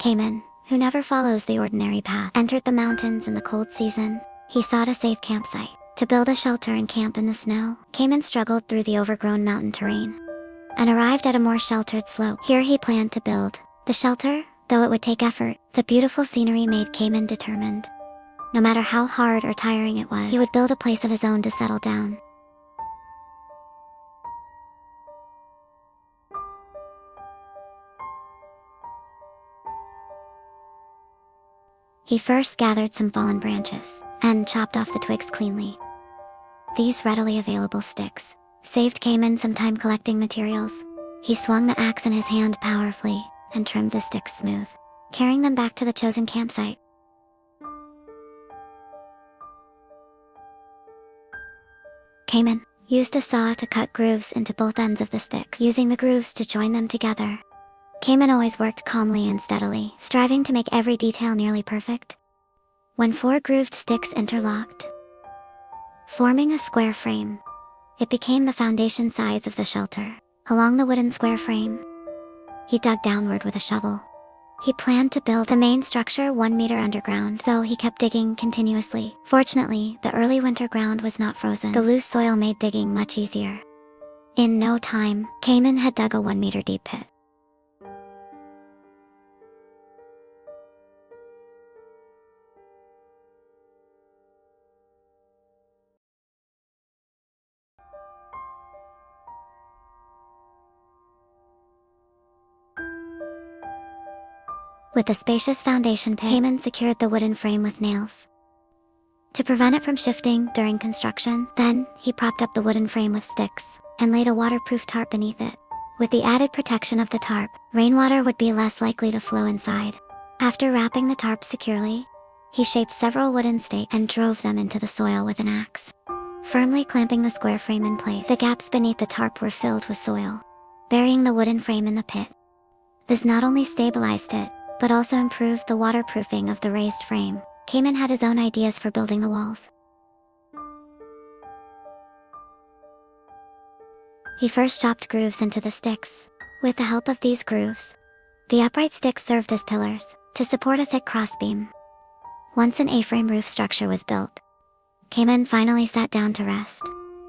Cayman, who never follows the ordinary path, entered the mountains in the cold season. He sought a safe campsite. To build a shelter and camp in the snow, Cayman struggled through the overgrown mountain terrain and arrived at a more sheltered slope. Here he planned to build the shelter, though it would take effort. The beautiful scenery made Cayman determined. No matter how hard or tiring it was, he would build a place of his own to settle down. He first gathered some fallen branches and chopped off the twigs cleanly. These readily available sticks saved Cayman some time collecting materials. He swung the axe in his hand powerfully and trimmed the sticks smooth, carrying them back to the chosen campsite. Cayman used a saw to cut grooves into both ends of the sticks, using the grooves to join them together. Cayman always worked calmly and steadily, striving to make every detail nearly perfect. When 4 grooved sticks interlocked, forming a square frame, it became the foundation sides of the shelter. Along the wooden square frame, he dug downward with a shovel. He planned to build the main structure 1 meter underground, so he kept digging continuously. Fortunately, the early winter ground was not frozen. The loose soil made digging much easier. In no time, Cayman had dug a 1 meter deep pit. With the spacious foundation pit, Cayman secured the wooden frame with nails to prevent it from shifting during construction. Then, he propped up the wooden frame with sticks and laid a waterproof tarp beneath it. With the added protection of the tarp, rainwater would be less likely to flow inside. After wrapping the tarp securely, he shaped several wooden stakes and drove them into the soil with an axe, firmly clamping the square frame in place. The gaps beneath the tarp were filled with soil, burying the wooden frame in the pit. This not only stabilized it, but also improved the waterproofing of the raised frame. Cayman had his own ideas for building the walls. He first chopped grooves into the sticks. With the help of these grooves, the upright sticks served as pillars to support a thick crossbeam. Once an A-frame roof structure was built, Cayman finally sat down to rest,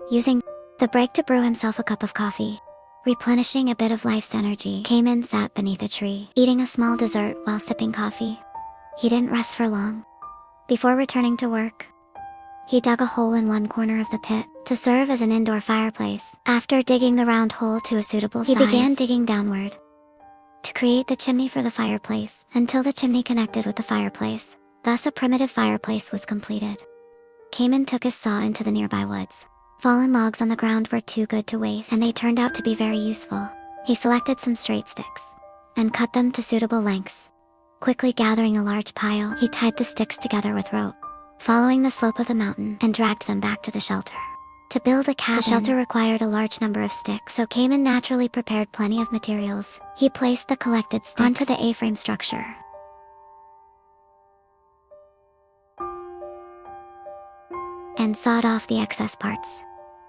using the break to brew himself a cup of coffee. Replenishing a bit of life's energy, Cayman sat beneath a tree, eating a small dessert while sipping coffee. He didn't rest for long. Before returning to work, he dug a hole in one corner of the pit to serve as an indoor fireplace. After digging the round hole to a suitable size, he began digging downward to create the chimney for the fireplace until the chimney connected with the fireplace. Thus a primitive fireplace was completed. Cayman took his saw into the nearby woods. Fallen logs on the ground were too good to waste, and they turned out to be very useful. He selected some straight sticks and cut them to suitable lengths. Quickly gathering a large pile, he tied the sticks together with rope, following the slope of the mountain, and dragged them back to the shelter. To build a cabin, the shelter required a large number of sticks, so Cayman naturally prepared plenty of materials. He placed the collected sticks onto the A-frame structure and sawed off the excess parts.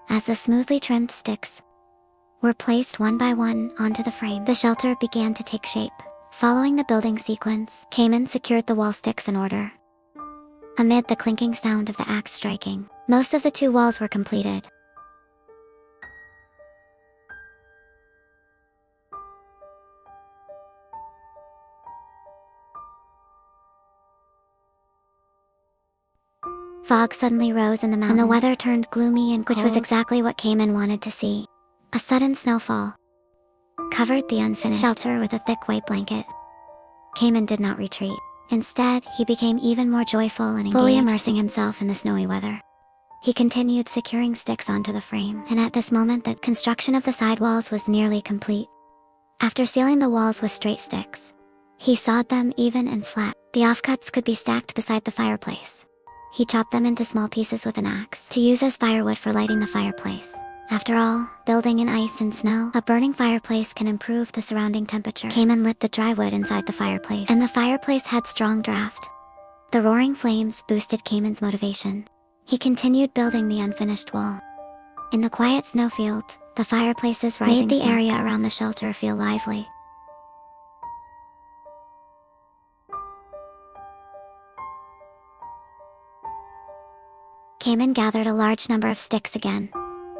As the smoothly trimmed sticks were placed one by one onto the frame, the shelter began to take shape. Following the building sequence, Cayman secured the wall sticks in order. Amid the clinking sound of the axe striking, most of the 2 walls were completed. Fog suddenly rose in the mountains, and the weather turned gloomy and cold, which was exactly what Cayman wanted to see. A sudden snowfall covered the unfinished shelter with a thick white blanket. Cayman did not retreat. Instead, he became even more joyful and engaged, fully immersing himself in the snowy weather. He continued securing sticks onto the frame, and at this moment the construction of the side walls was nearly complete. After sealing the walls with straight sticks, he sawed them even and flat. The offcuts could be stacked beside the fireplace. He chopped them into small pieces with an axe to use as firewood for lighting the fireplace. After all, building in ice and snow, a burning fireplace can improve the surrounding temperature. Cayman lit the dry wood inside the fireplace, and the fireplace had strong draft. The roaring flames boosted Cayman's motivation. He continued building the unfinished wall. In the quiet snowfield, the fireplace's rising made the area around the shelter feel lively. Cayman gathered a large number of sticks again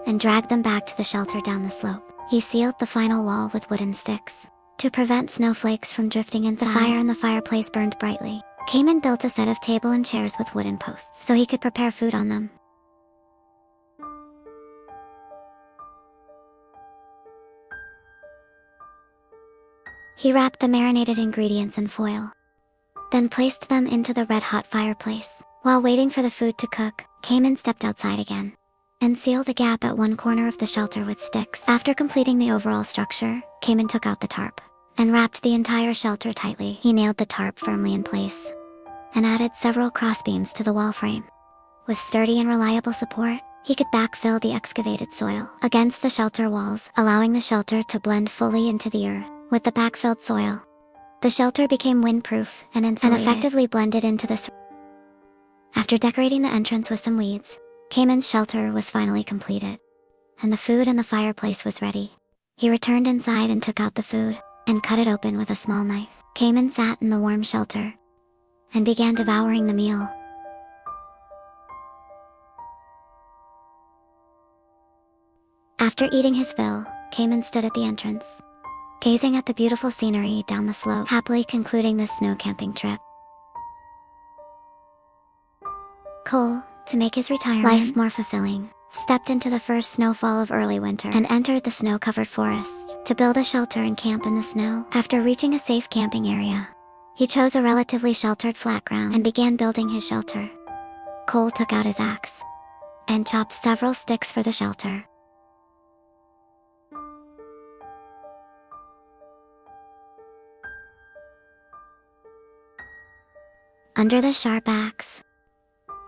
and dragged them back to the shelter down the slope. He sealed the final wall with wooden sticks to prevent snowflakes from drifting inside. The fire in the fireplace burned brightly. Cayman built a set of table and chairs with wooden posts so he could prepare food on them. He wrapped the marinated ingredients in foil, then placed them into the red-hot fireplace. While waiting for the food to cook, Cayman stepped outside again and sealed a gap at one corner of the shelter with sticks. After completing the overall structure, Cayman took out the tarp and wrapped the entire shelter tightly. He nailed the tarp firmly in place and added several crossbeams to the wall frame. With sturdy and reliable support, he could backfill the excavated soil against the shelter walls, allowing the shelter to blend fully into the earth. With the backfilled soil, the shelter became windproof and insulated and effectively blended into the After decorating the entrance with some weeds, Cayman's shelter was finally completed, and the food in the fireplace was ready. He returned inside and took out the food and cut it open with a small knife. Cayman sat in the warm shelter and began devouring the meal. After eating his fill, Cayman stood at the entrance, gazing at the beautiful scenery down the slope, happily concluding this snow camping trip. Cole, to make his retirement life more fulfilling, stepped into the first snowfall of early winter and entered the snow-covered forest to build a shelter and camp in the snow. After reaching a safe camping area, he chose a relatively sheltered flat ground and began building his shelter. Cole took out his axe and chopped several sticks for the shelter. Under the sharp axe,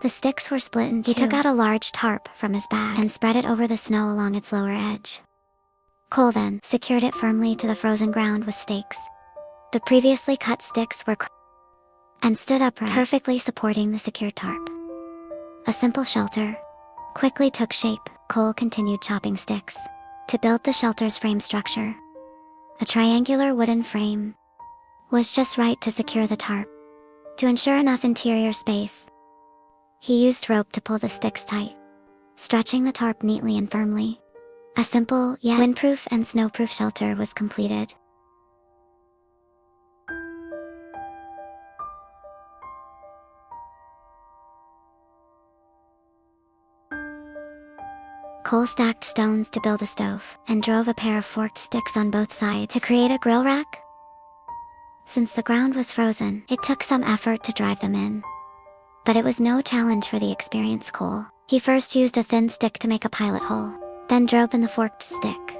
the sticks were split in two. He took out a large tarp from his bag and spread it over the snow along its lower edge. Cole then secured it firmly to the frozen ground with stakes. The previously cut sticks were and stood upright, perfectly supporting the secured tarp. A simple shelter quickly took shape. Cole continued chopping sticks to build the shelter's frame structure. A triangular wooden frame was just right to secure the tarp. To ensure enough interior space, he used rope to pull the sticks tight, stretching the tarp neatly and firmly. A simple yet windproof and snowproof shelter was completed. Cole stacked stones to build a stove and drove a pair of forked sticks on both sides to create a grill rack. Since the ground was frozen, it took some effort to drive them in. But it was no challenge for the experienced Cole. He first used a thin stick to make a pilot hole, then drove in the forked stick.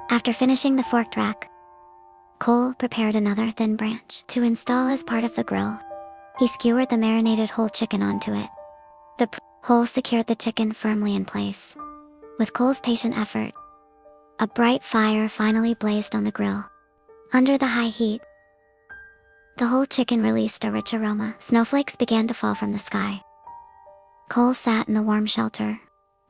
After finishing the forked rack, Cole prepared another thin branch to install as part of the grill. He skewered the marinated whole chicken onto it. The hole secured the chicken firmly in place. With Cole's patient effort, a bright fire finally blazed on the grill. Under the high heat, the whole chicken released a rich aroma. Snowflakes began to fall from the sky. Cole sat in the warm shelter,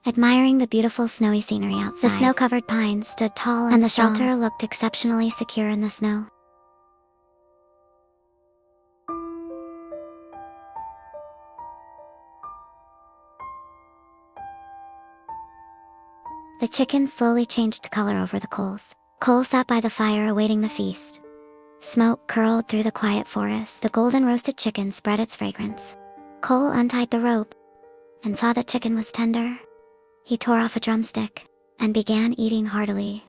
admiring the beautiful snowy scenery outside. The snow-covered pines stood tall and the shelter looked exceptionally secure in the snow. The chicken slowly changed color over the coals. Cole sat by the fire awaiting the feast. Smoke curled through the quiet forest. The golden roasted chicken spread its fragrance. Cole untied the rope and saw the chicken was tender. He tore off a drumstick and began eating heartily.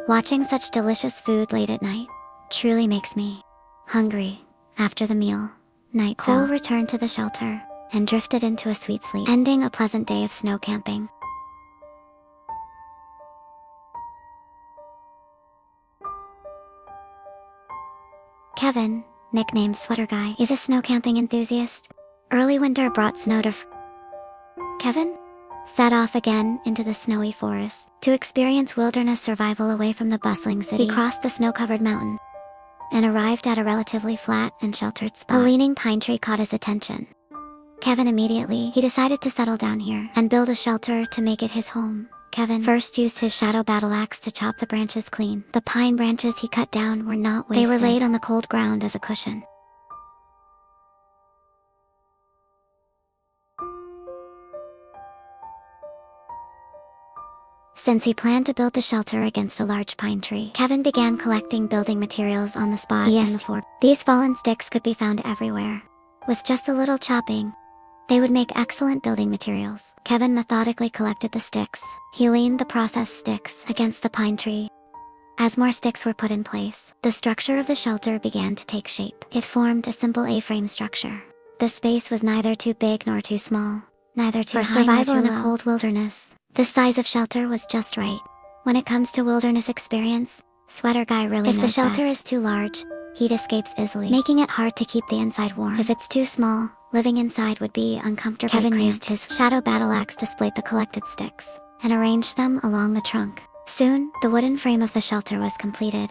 Watching such delicious food late at night truly makes me hungry. After the meal, night fell. Cole returned to the shelter and drifted into a sweet sleep, ending a pleasant day of snow camping. Kevin, nicknamed Sweater Guy, is a snow camping enthusiast. Early winter brought snow to Kevin set off again into the snowy forest to experience wilderness survival away from the bustling city. He crossed the snow-covered mountain and arrived at a relatively flat and sheltered spot. A leaning pine tree caught his attention. Kevin decided to settle down here and build a shelter to make it his home. Kevin first used his shadow battle axe to chop the branches clean. The pine branches he cut down were not wasted. They were laid on the cold ground as a cushion. Since he planned to build the shelter against a large pine tree, Kevin began collecting building materials on the spot in the fort. These fallen sticks could be found everywhere. With just a little chopping, they would make excellent building materials. Kevin methodically collected the sticks. He leaned the processed sticks against the pine tree. As more sticks were put in place, the structure of the shelter began to take shape. It formed a simple A-frame structure. The space was neither too big nor too small, neither too high nor too low. For survival in a cold wilderness, this size of shelter was just right. When it comes to wilderness experience, Sweater Guy really knows best. If the shelter is too large, heat escapes easily, making it hard to keep the inside warm. If it's too small, living inside would be uncomfortable. Kevin used his shadow battle axe to split the collected sticks and arranged them along the trunk. Soon, the wooden frame of the shelter was completed.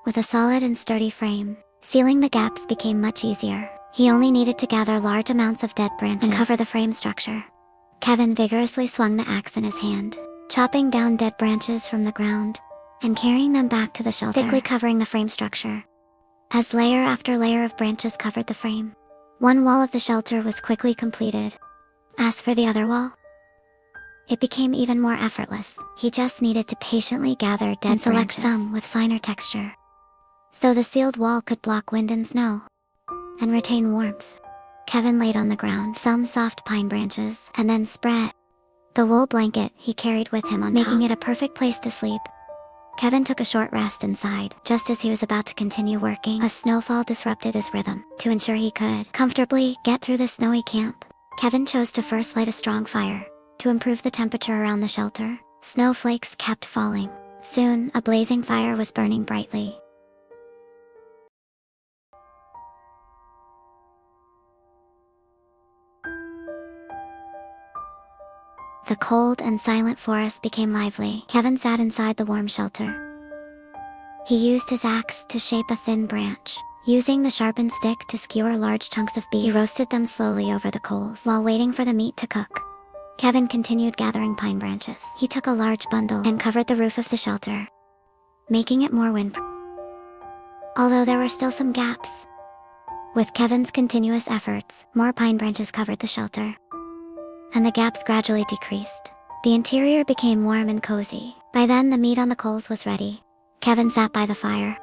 With a solid and sturdy frame, sealing the gaps became much easier. He only needed to gather large amounts of dead branches and cover the frame structure. Kevin vigorously swung the axe in his hand, chopping down dead branches from the ground and carrying them back to the shelter, thickly covering the frame structure. As layer after layer of branches covered the frame, one wall of the shelter was quickly completed. As for the other wall, it became even more effortless. He just needed to patiently gather dead and select some with finer texture, so the sealed wall could block wind and snow and retain warmth. Kevin laid on the ground some soft pine branches and then spread the wool blanket he carried with him on top, making it a perfect place to sleep. Kevin took a short rest inside. Just as he was about to continue working, a snowfall disrupted his rhythm. To ensure he could comfortably get through the snowy camp, Kevin chose to first light a strong fire to improve the temperature around the shelter. Snowflakes kept falling. Soon, a blazing fire was burning brightly. The cold and silent forest became lively. Kevin sat inside the warm shelter. He used his axe to shape a thin branch. Using the sharpened stick to skewer large chunks of beef, he roasted them slowly over the coals. While waiting for the meat to cook, Kevin continued gathering pine branches. He took a large bundle and covered the roof of the shelter, making it more windproof. Although there were still some gaps, with Kevin's continuous efforts, more pine branches covered the shelter, and the gaps gradually decreased. The interior became warm and cozy. By then, the meat on the coals was ready. Kevin sat by the fire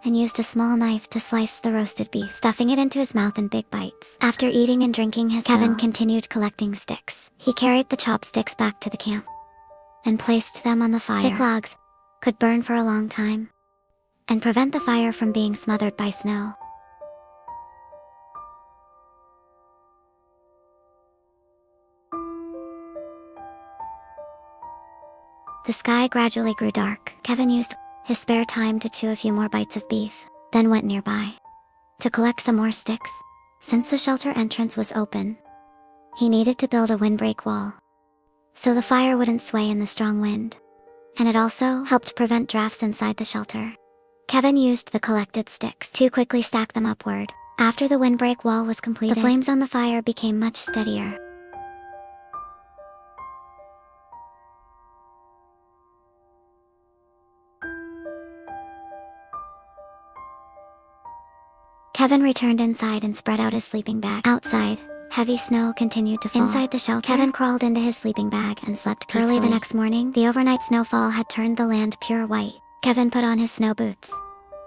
and used a small knife to slice the roasted beef, stuffing it into his mouth in big bites. After eating and drinking his fill, Kevin continued collecting sticks. He carried the chopsticks back to the camp and placed them on the fire. Thick logs could burn for a long time and prevent the fire from being smothered by snow. The sky gradually grew dark. Kevin used his spare time to chew a few more bites of beef, then went nearby to collect some more sticks. Since the shelter entrance was open, he needed to build a windbreak wall so the fire wouldn't sway in the strong wind, and it also helped prevent drafts inside the shelter. Kevin used the collected sticks to quickly stack them upward. After the windbreak wall was completed, the flames on the fire became much steadier. Kevin returned inside and spread out his sleeping bag. Outside, heavy snow continued to fall. Inside the shelter, Kevin crawled into his sleeping bag and slept peacefully. Early the next morning, the overnight snowfall had turned the land pure white. Kevin put on his snow boots,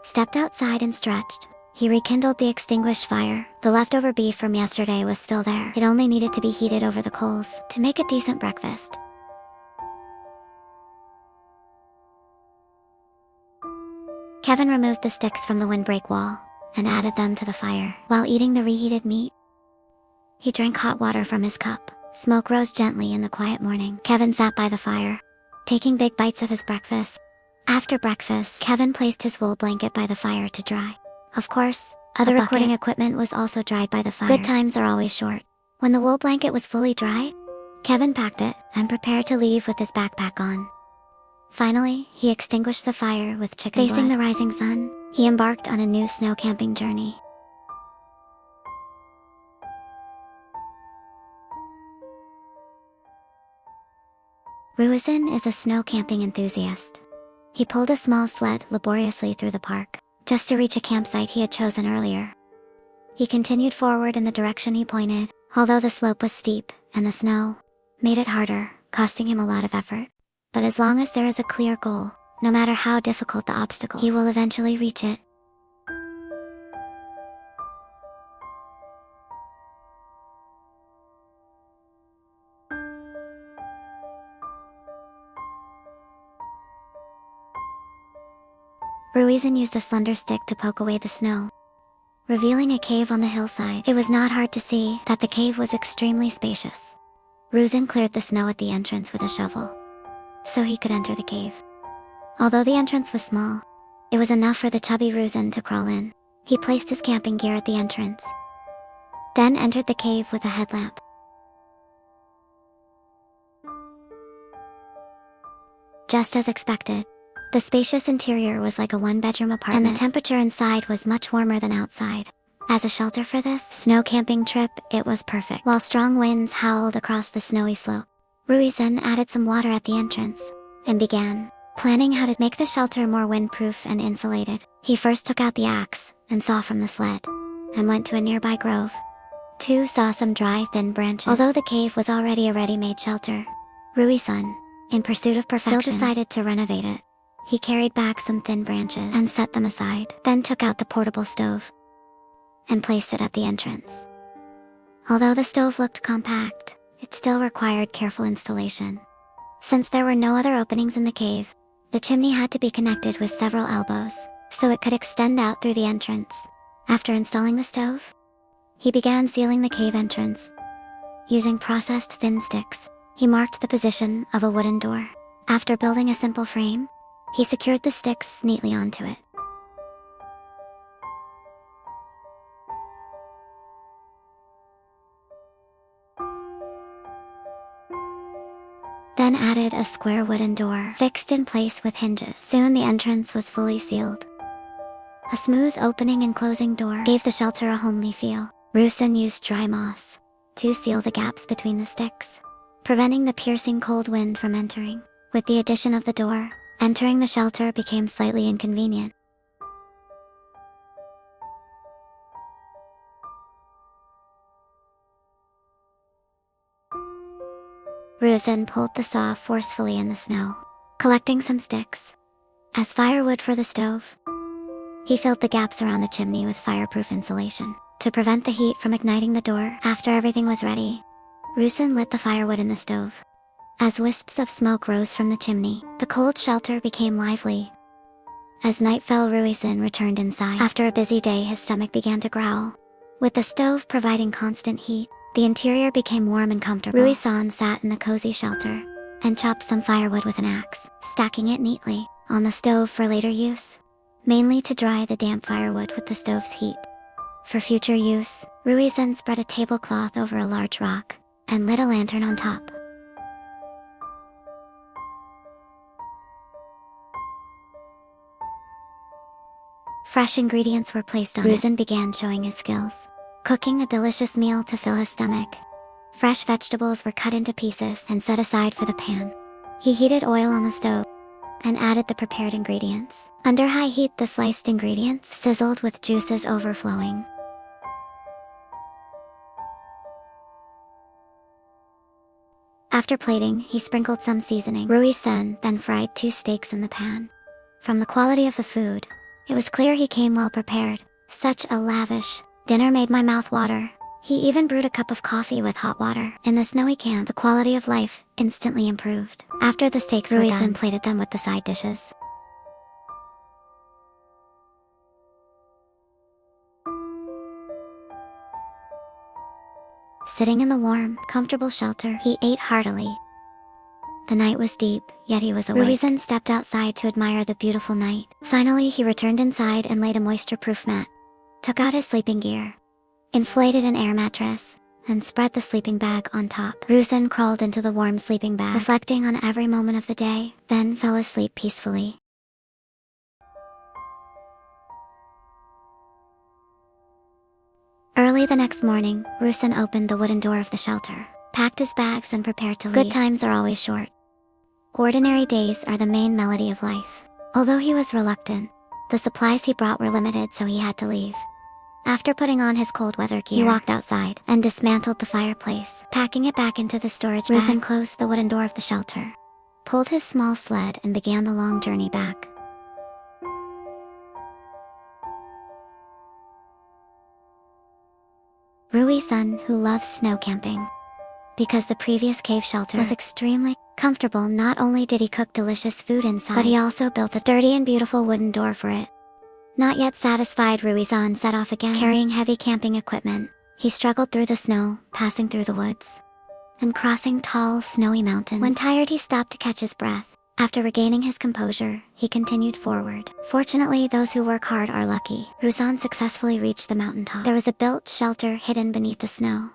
stepped outside and stretched. He rekindled the extinguished fire. The leftover beef from yesterday was still there. It only needed to be heated over the coals to make a decent breakfast. Kevin removed the sticks from the windbreak wall and added them to the fire. While eating the reheated meat, he drank hot water from his cup. Smoke rose gently in the quiet morning. Kevin sat by the fire, taking big bites of his breakfast. After breakfast, Kevin placed his wool blanket by the fire to dry. Of course, other recording equipment was also dried by the fire. Good times are always short. When the wool blanket was fully dried, Kevin packed it and prepared to leave with his backpack on. Finally, he extinguished the fire with chicken blood. Facing the rising sun, he embarked on a new snow camping journey. Ruizin is a snow camping enthusiast. He pulled a small sled laboriously through the park, just to reach a campsite he had chosen earlier. He continued forward in the direction he pointed, although the slope was steep, and the snow made it harder, costing him a lot of effort. But as long as there is a clear goal, no matter how difficult the obstacles, he will eventually reach it. Ruizin used a slender stick to poke away the snow, revealing a cave on the hillside. It was not hard to see that the cave was extremely spacious. Ruizin cleared the snow at the entrance with a shovel, so he could enter the cave. Although the entrance was small, it was enough for the chubby Ruizin to crawl in. He placed his camping gear at the entrance, then entered the cave with a headlamp. Just as expected, the spacious interior was like a one-bedroom apartment, and the temperature inside was much warmer than outside. As a shelter for this snow camping trip, it was perfect. While strong winds howled across the snowy slope, Ruizin added some water at the entrance, and began planning how to make the shelter more windproof and insulated. He first took out the axe and saw from the sled, and went to a nearby grove. Two saw some dry, thin branches. Although the cave was already a ready-made shelter, Ruizin, in pursuit of perfection, still decided to renovate it. He carried back some thin branches and set them aside, then took out the portable stove and placed it at the entrance. Although the stove looked compact, it still required careful installation. Since there were no other openings in the cave, the chimney had to be connected with several elbows, so it could extend out through the entrance. After installing the stove, he began sealing the cave entrance. Using processed thin sticks, he marked the position of a wooden door. After building a simple frame, he secured the sticks neatly onto it. Then added a square wooden door, fixed in place with hinges. Soon the entrance was fully sealed. A smooth opening and closing door gave the shelter a homely feel. Ruizin used dry moss to seal the gaps between the sticks, preventing the piercing cold wind from entering. With the addition of the door, entering the shelter became slightly inconvenient. Ruizin pulled the saw forcefully in the snow, collecting some sticks as firewood for the stove. He filled the gaps around the chimney with fireproof insulation to prevent the heat from igniting the door. After everything was ready, Ruizin lit the firewood in the stove. As wisps of smoke rose from the chimney, the cold shelter became lively. As night fell, Ruizin returned inside. After a busy day, his stomach began to growl. With the stove providing constant heat, the interior became warm and comfortable. Ruizin sat in the cozy shelter and chopped some firewood with an axe, stacking it neatly on the stove for later use, mainly to dry the damp firewood with the stove's heat. For future use, Ruizin spread a tablecloth over a large rock and lit a lantern on top. Fresh ingredients were placed on it. Ruizin began showing his skills, cooking a delicious meal to fill his stomach. Fresh vegetables were cut into pieces and set aside for the pan. He heated oil on the stove and added the prepared ingredients. Under high heat, the sliced ingredients sizzled with juices overflowing. After plating, he sprinkled some seasoning. Ruizin then fried 2 steaks in the pan. From the quality of the food, it was clear he came well prepared. Such a lavish dinner made my mouth water. He even brewed a cup of coffee with hot water. In the snowy camp, the quality of life instantly improved. After the steaks were done, Ruizin plated them with the side dishes. Sitting in the warm, comfortable shelter, he ate heartily. The night was deep, yet he was awake. Ruizin stepped outside to admire the beautiful night. Finally, he returned inside and laid a moisture-proof mat, took out his sleeping gear, inflated an air mattress, and spread the sleeping bag on top. Ruizin crawled into the warm sleeping bag, reflecting on every moment of the day, then fell asleep peacefully. Early the next morning, Ruizin opened the wooden door of the shelter, packed his bags and prepared to leave. Good times are always short. Ordinary days are the main melody of life. Although he was reluctant, the supplies he brought were limited, so he had to leave. After putting on his cold weather gear, he walked outside and dismantled the fireplace. Packing it back into the storage bag, Rusin closed the wooden door of the shelter, pulled his small sled, and began the long journey back. Rui-san, who loves snow camping, because the previous cave shelter was extremely comfortable, not only did he cook delicious food inside, but he also built a sturdy and beautiful wooden door for it. Not yet satisfied, Rui-san set off again, carrying heavy camping equipment. He struggled through the snow, passing through the woods, and crossing tall, snowy mountains. When tired, he stopped to catch his breath. After regaining his composure, he continued forward. Fortunately, those who work hard are lucky. Rui-san successfully reached the mountaintop. There was a built shelter hidden beneath the snow.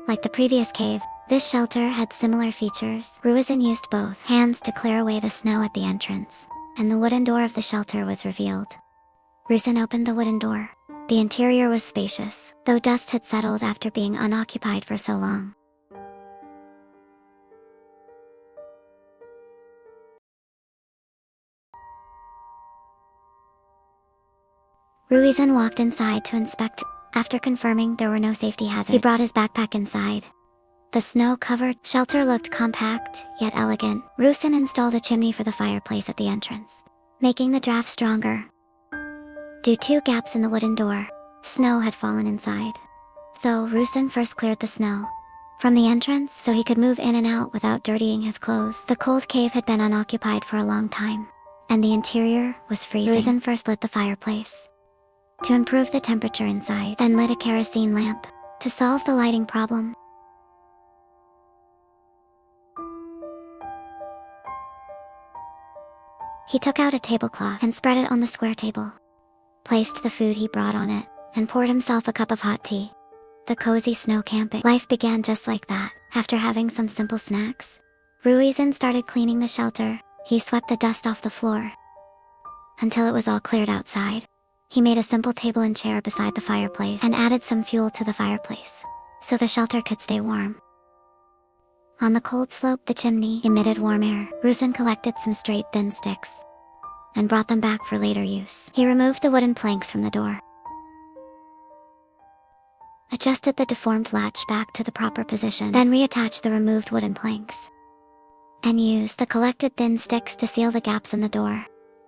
Like the previous cave, this shelter had similar features. Rui-san used both hands to clear away the snow at the entrance, and the wooden door of the shelter was revealed. Rui-san opened the wooden door. The interior was spacious, though dust had settled after being unoccupied for so long. Rui-san walked inside to inspect. After confirming there were no safety hazards, he brought his backpack inside. The snow-covered shelter looked compact, yet elegant. Rui-san installed a chimney for the fireplace at the entrance, making the draft stronger. Due to gaps in the wooden door, snow had fallen inside. So Rui-san first cleared the snow from the entrance so he could move in and out without dirtying his clothes. The cold cave had been unoccupied for a long time, and the interior was freezing. Rui-san first lit the fireplace to improve the temperature inside, then lit a kerosene lamp to solve the lighting problem. He took out a tablecloth and spread it on the square table, placed the food he brought on it, and poured himself a cup of hot tea. The cozy snow camping life began just like that. After having some simple snacks, Rui-san started cleaning the shelter. He swept the dust off the floor until it was all cleared outside. He made a simple table and chair beside the fireplace and added some fuel to the fireplace so the shelter could stay warm. On the cold slope, the chimney emitted warm air. Rui-san collected some straight, thin sticks and brought them back for later use. He removed the wooden planks from the door, adjusted the deformed latch back to the proper position, then reattached the removed wooden planks, and used the collected thin sticks to seal the gaps in the door,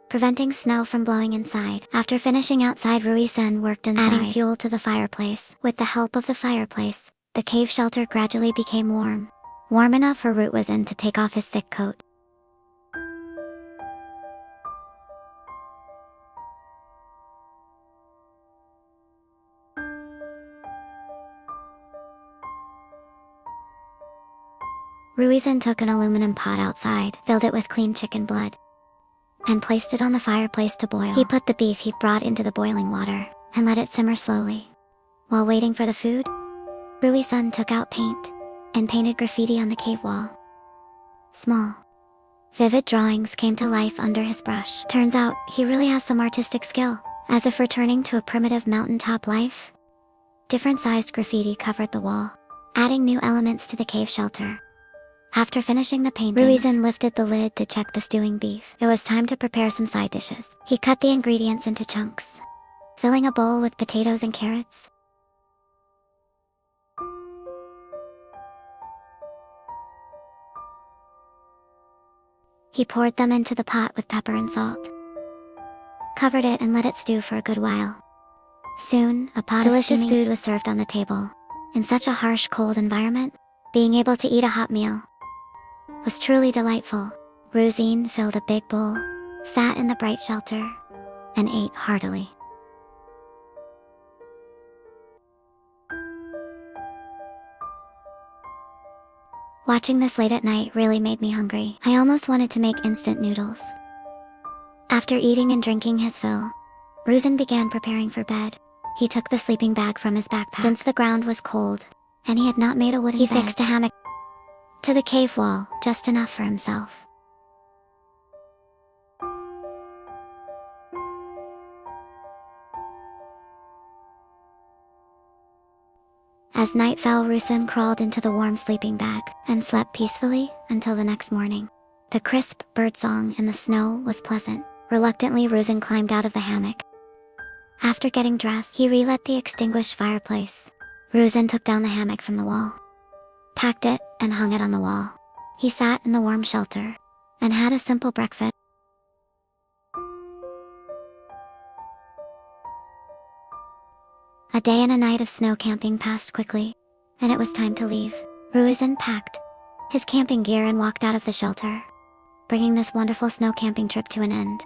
preventing snow from blowing inside. After finishing outside, Rui-san worked inside, adding fuel to the fireplace. With the help of the fireplace, the cave shelter gradually became warm enough for Rui-san to take off his thick coat. Rui-san took an aluminum pot outside, filled it with clean chicken blood, and placed it on the fireplace to boil. He put the beef he'd brought into the boiling water and let it simmer slowly. While waiting for the food, Rui-san took out paint and painted graffiti on the cave wall. Small, vivid drawings came to life under his brush. Turns out, he really has some artistic skill. As if returning to a primitive mountaintop life, different sized graffiti covered the wall, adding new elements to the cave shelter. After finishing the paintings, Rui-san lifted the lid to check the stewing beef. It was time to prepare some side dishes. He cut the ingredients into chunks, filling a bowl with potatoes and carrots. He poured them into the pot with pepper and salt, covered it and let it stew for a good while. Soon, a pot of delicious food was served on the table. In such a harsh, cold environment, being able to eat a hot meal was truly delightful. Rui-san filled a big bowl, sat in the bright shelter, and ate heartily. Watching this late at night really made me hungry. I almost wanted to make instant noodles. After eating and drinking his fill, Rui-san began preparing for bed. He took the sleeping bag from his backpack. Since the ground was cold, and he had not made a wooden bed, he fixed a hammock to the cave wall, just enough for himself. As night fell, Rui-san crawled into the warm sleeping bag and slept peacefully until the next morning. The crisp birdsong in the snow was pleasant. Reluctantly, Ruzin climbed out of the hammock. After getting dressed, he relit the extinguished fireplace. Ruzin took down the hammock from the wall, packed it, and hung it on the wall. He sat in the warm shelter and had a simple breakfast. A day and a night of snow camping passed quickly, and it was time to leave. Ruzin packed his camping gear and walked out of the shelter, bringing this wonderful snow camping trip to an end.